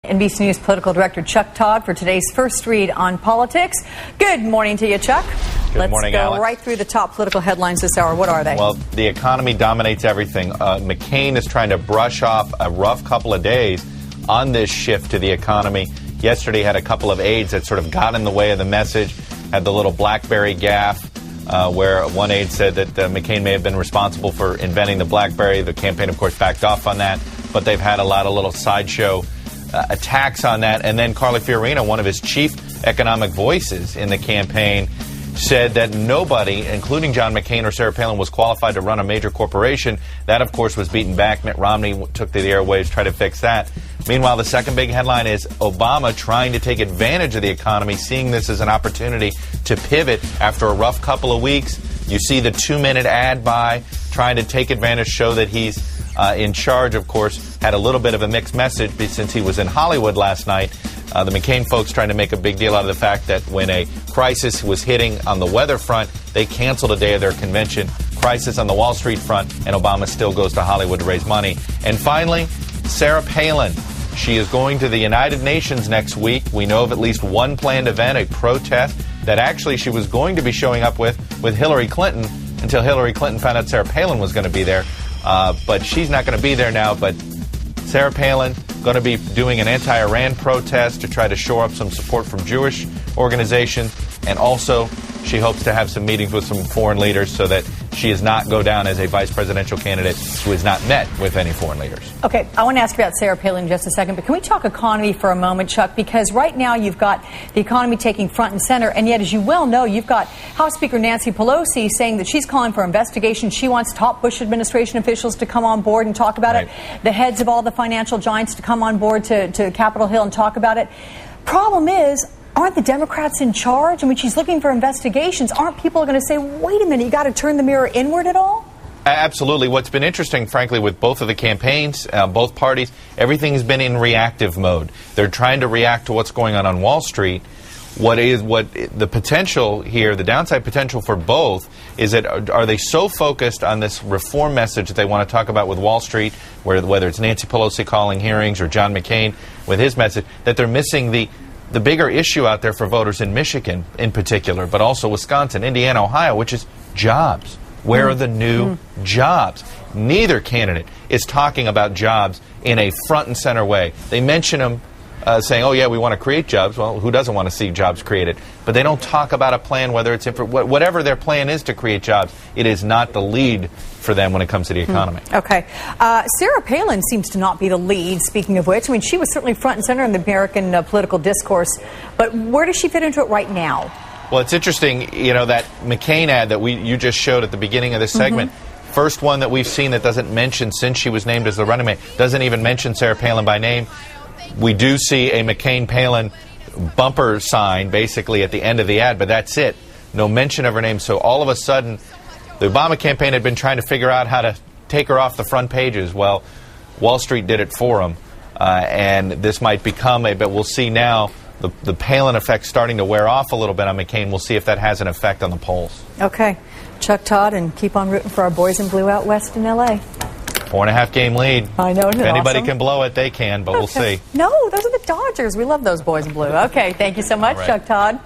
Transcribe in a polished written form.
NBC News political director Chuck Todd for today's first read on politics. Good morning to you, Chuck. Good morning, Let's go Alex. right through the top political headlines this hour. What are they? Well, the economy dominates everything. McCain is trying to brush off a rough couple of days on this shift to the economy. Yesterday had a couple of aides that sort of got in the way of the message, had the little BlackBerry gaffe, where one aide said that McCain may have been responsible for inventing the BlackBerry. The campaign, of course, backed off on that, but they've had a lot of little sideshow attacks on that. And then Carly Fiorina, one of his chief economic voices in the campaign, said that nobody, including John McCain or Sarah Palin, was qualified to run a major corporation. That, of course, was beaten back. Mitt Romney took to the airwaves to try to fix that. Meanwhile, the second big headline is Obama trying to take advantage of the economy, seeing this as an opportunity to pivot after a rough couple of weeks. You see the 2-minute ad buy, trying to take advantage, show that he's in charge. Of course, had a little bit of a mixed message since he was in Hollywood last night. The McCain folks trying to make a big deal out of the fact that when a crisis was hitting on the weather front, they canceled a day of their convention. Crisis on the Wall Street front, and Obama still goes to Hollywood to raise money. And finally, Sarah Palin. She is going to the United Nations next week. We know of at least one planned event, a protest, that actually she was going to be showing up with Hillary Clinton until Hillary Clinton found out Sarah Palin was going to be there. But she's not going to be there now. But Sarah Palin going to be doing an anti-Iran protest to try to shore up some support from Jewish organizations. And also, she hopes to have some meetings with some foreign leaders so that she does not go down as a vice presidential candidate who has not met with any foreign leaders. Okay, I want to ask you about Sarah Palin in just a second, but can we talk economy for a moment, Chuck? Because right now you've got the economy taking front and center, and yet, as you well know, you've got House Speaker Nancy Pelosi saying that she's calling for investigation. She wants top Bush administration officials to come on board and talk about it, the heads of all the financial giants to come on board to Capitol Hill and talk about it. Problem is, aren't the Democrats in charge? I mean, she's looking for investigations. Aren't people going to say, wait a minute, you got to turn the mirror inward at all? Absolutely. What's been interesting, frankly, with both of the campaigns, both parties, everything has been in reactive mode. They're trying to react to what's going on Wall Street. What the potential here, the downside potential for both, is that are they so focused on this reform message that they want to talk about with Wall Street, whether it's Nancy Pelosi calling hearings or John McCain with his message, that they're missing the bigger issue out there for voters in Michigan in particular, but also Wisconsin, Indiana, Ohio, which is jobs. Where are the new jobs? Neither candidate is talking about jobs in a front and center way. They mention them saying, oh, yeah, we want to create jobs. Well, who doesn't want to see jobs created? But they don't talk about a plan, whether it's whatever their plan is to create jobs. It is not the lead for them when it comes to the economy. Okay. Sarah Palin seems to not be the lead, speaking of which. I mean, she was certainly front and center in the American political discourse. But where does she fit into it right now? Well, it's interesting, you know, that McCain ad that you just showed at the beginning of this segment, first one that we've seen that doesn't mention, since she was named as the running mate, doesn't even mention Sarah Palin by name. We do see a McCain-Palin bumper sign basically at the end of the ad, but that's it. No mention of her name. So all of a sudden, the Obama campaign had been trying to figure out how to take her off the front pages. Well, Wall Street did it for them, and this might become but we'll see now the Palin effect starting to wear off a little bit on McCain. We'll see if that has an effect on the polls. Okay. Chuck Todd, and keep on rooting for our boys in blue out west in L.A. 4.5 game lead. I know. If anybody can blow it, they can, but we'll see. No, those are the Dodgers. We love those boys in blue. Okay, thank you so much, Chuck Todd.